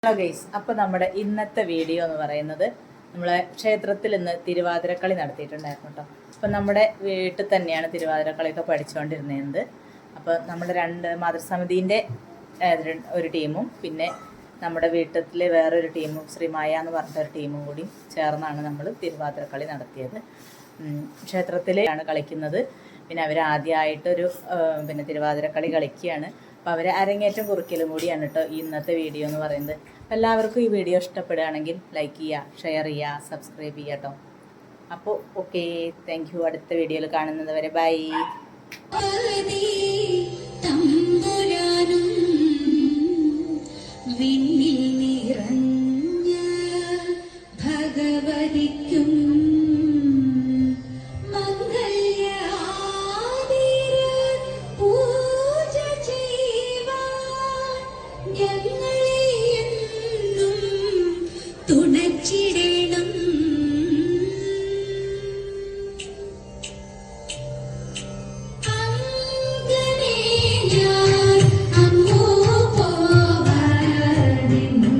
Hello guys, അപ്പോൾ നമ്മുടെ ഇന്നത്തെ വീഡിയോ എന്ന് പറയുന്നത് നമ്മളെ ക്ഷേത്രത്തിൽ ഇന്ന് തിരുവാതിരക്കളി നടത്തിയിട്ടുണ്ടായിരുന്നു കേട്ടോ. അപ്പം നമ്മുടെ വീട്ടിൽ തന്നെയാണ് തിരുവാതിരക്കളിയൊക്കെ പഠിച്ചുകൊണ്ടിരുന്നത്. അപ്പോൾ നമ്മുടെ മാതൃസമിതിൻ്റെ ഒരു ടീമും പിന്നെ നമ്മുടെ വീട്ടിൽ വേറൊരു ടീമും ശ്രീമായ എന്ന് പറഞ്ഞൊരു ടീമും കൂടി ചേർന്നാണ് നമ്മൾ തിരുവാതിരക്കളി നടത്തിയത്. ക്ഷേത്രത്തിലാണ് കളിക്കുന്നത്. പിന്നെ അവർ ആദ്യമായിട്ടൊരു തിരുവാതിരക്കളി കളിക്കുകയാണ്. അപ്പോൾ അവർ അരങ്ങേറ്റം കുറിക്കലും കൂടിയാണ് കേട്ടോ ഇന്നത്തെ വീഡിയോ എന്ന് പറയുന്നത്. എല്ലാവർക്കും ഈ വീഡിയോ ഇഷ്ടപ്പെടുകയാണെങ്കിൽ ലൈക്ക് ചെയ്യുക, ഷെയർ ചെയ്യുക, സബ്സ്ക്രൈബ് ചെയ്യുക കേട്ടോ. അപ്പോൾ ഓക്കെ, താങ്ക് യു. അടുത്ത വീഡിയോയിൽ കാണുന്നത് വരെ ബൈ. I'm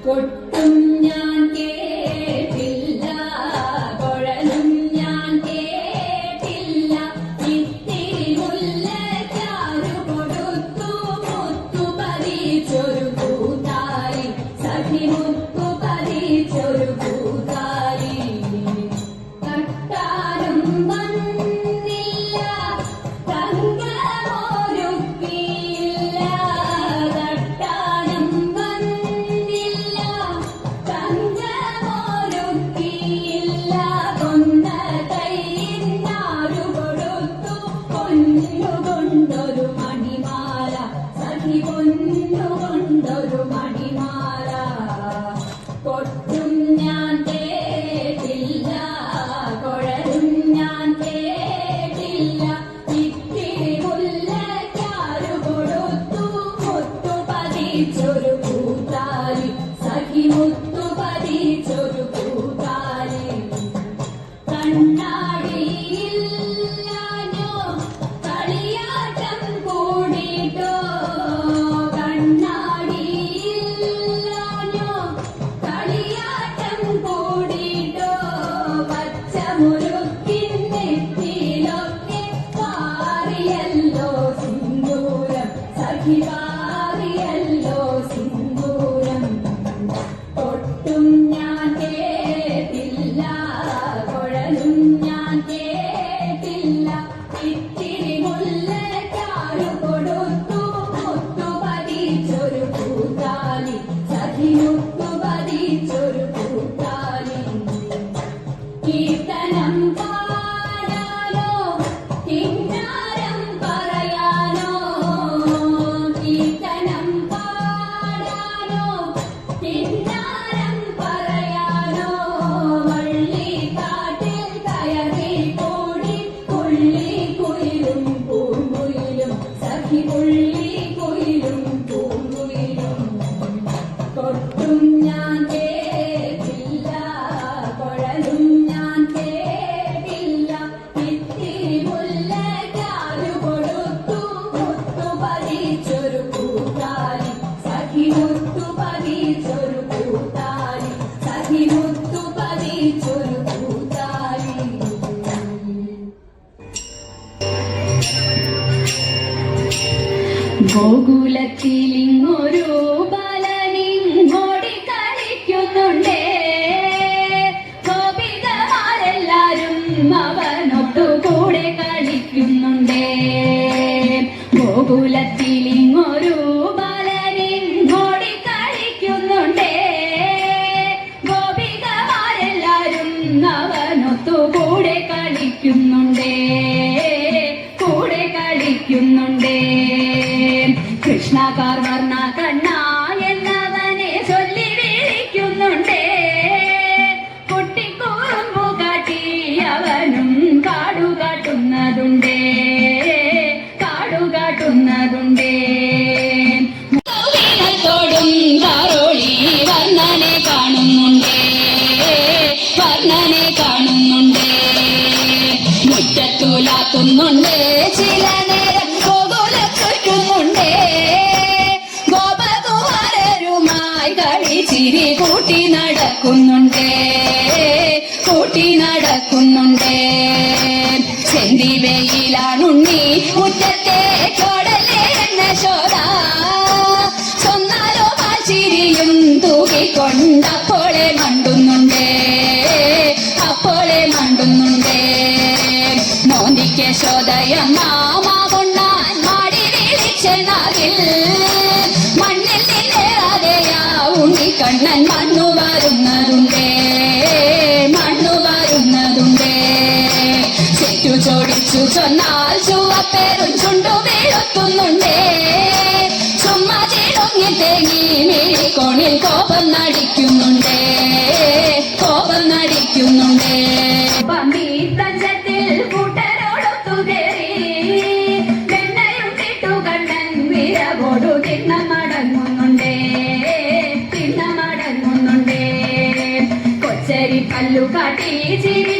കൊട്ടും ഞാൻ കേട്ടില്ല, കുഴലും ഞാൻ കേട്ടില്ല. ഇത്തിരി മുല്ലച്ചാരു കൊടുത്തു മുത്തു പതിച്ചൊരു കൂത്താലി, സഖി മുത്തു പതിച്ചൊരു കൂത്താലി. തട്ടാനും വന്നില്ല, തങ്കമൊരുക്കിയില്ല. തട്ടാനും വന്നില്ല, തങ്കമൊരുക്കിയില്ല. കൊന്ന കൈയിന്നാരു കൊടുത്തു പൊന്നുകൊണ്ടൊരു മണിമാല, സഖി പൊന്നുകൊണ്ടൊരു മണിമാല. കൊട്ടും ഞാൻ കേട്ടില്ല, കുഴലും ഞാൻ കേട്ടില്ല. ഇത്തിരി മുല്ലച്ചാരു കൊടുത്തു മുത്തു പതിച്ചൊരു കൂത്താലി, സഖി മുത്തു പതിച്ചൊരു കൂത്താലി. കണ്ണാടിയില്ലാഞ്ഞോ കളിയാട്ടം കൂടിട്ടോ, കണ്ണാടിയില്ലാഞ്ഞോ കളിയാട്ടം കൂടിട്ടോ. പച്ചമുറുക്കിൻ നെറ്റിയിലൊക്കെ പാറിയല്ലോ സിന്ദൂരം, സഖി പാറിയല്ലോ സിന്ദൂരം. കൊട്ടും ഞാൻ കേട്ടില്ല, കുഴലും ഞാൻ കേട്ടില്ല. ഇത്തിരി മുല്ലച്ചാരു കൊടുത്തു മുത്തു പതിച്ചൊരു കൂത്താലി, സഖി മുത്തു പതിച്ചൊരു കൂത്താലി. കീർത്തനം പാടാനോ കിന്നാരം പറയാനോ, കീർത്തനം പാടാനോ കിന്നാരം പറയാനോ. വള്ളിക്കാട്ടിൽ കയറി കൂടി പുള്ളിക്കുയിലും പൂങ്കുയിലും, സഖി പുള്ളിക്കുയിലും പൂങ്കുയിലും. കൊട്ടും ഞാൻ കേട്ടില്ല, കുഴലും ഞാൻ കേട്ടില്ല. ഇത്തിരി മുല്ലച്ചാരു കൊടുത്തു മുത്തു പതിച്ചൊരു കൂത്താലി, സഖി മുത്തു പതിച്ചൊരു കൂത്താലി, സഖി മുത്തു പതിച്ചൊരു കൂത്താലി. ഗോകുലത്തിലിങ്ങൊരു ബാലനിങ്ങോടി കളിക്കുന്നുണ്ടേ, ഗോപികമാരെല്ലാരും അവനൊട്ടുകൂടെ കളിക്കുന്നുണ്ടേ. ഗോകുലത്തിലിങ്ങൊരു ബാലനിങ്ങോടി കളിക്കുന്നുണ്ടേ, ഗോപികമാരെല്ലാരും അവനൊത്തുകൂടെ കളിക്കുന്നുണ്ടേ, കൂടെ കളിക്കുന്നുണ്ടേ. കൃഷ്ണകാർ വർണ്ണ കണ്ണ എന്നവനെ ചൊല്ലി വിളിക്കുന്നുണ്ടേ, കുട്ടിക്കൂറുമ്പു കാട്ടി അവനും കാടുകാട്ടുന്നതുണ്ടേ, കാടുകാട്ടുന്നതുണ്ടേ. ോടും കാറോളി വർണ്ണനെ കാണുന്നുണ്ടേ, വർണ്ണനെ കാണുന്നുണ്ടേ. മുറ്റത്തുലാത്തുന്നുണ്ട് ചില നേരം ഗോകുലത്തുന്നുണ്ടേ, ഗോപകുമാരരുമായി കളിച്ചിരി കൂട്ടി നടക്കുന്നുണ്ടേ, കൂട്ടി നടക്കുന്നുണ്ടേ. ചെന്തി വെയിലാണുണ്ണി മുറ്റത്തെ ചോടലേ എന്ന ശോധ, ചൊന്നാലോ പാച്ചിരിയും തൂക്കിക്കൊണ്ടപ്പോളെ മണ്ടുന്നുണ്ടേ, അപ്പോളെ മണ്ടുന്നുണ്ടേ. മോന്തിക്ക് ശോധയമ്മ കൊണ്ടാൻ മാടി വിളിച്ചെന്നാകിൽ, മണ്ണിൽ നിന്നേറാതെയാ ഉണ്ണിക്കണ്ണൻ മണ്ണു വരുന്നതുണ്ടേ, മണ്ണു വരുന്നതുണ്ടേ. ചുറ്റു ചോടിച്ചു ചൊന്നാൽ ചുവപ്പേറും ചുണ്ടു വീഴുത്തുന്നുണ്ടേ, ചുമ്മാ ചിടുങ്ങി തേങ്ങി മിഴിക്കോണിൽ കോപം നടിക്കുന്നുണ്ടേ, കോപം നടിക്കുന്നുണ്ടേ. പമ്പീത്തഞ്ചത്തിൽ കൂട്ടരോടൊത്തു കയറി വെണ്ണയും കിട്ടുകണ്ണൻ വിരവോടു തിണ്ണമടങ്ങുന്നുണ്ടേ, തിണ്ണമടങ്ങുന്നുണ്ടേ. കൊച്ചരി പല്ലു കാട്ടി ചിരി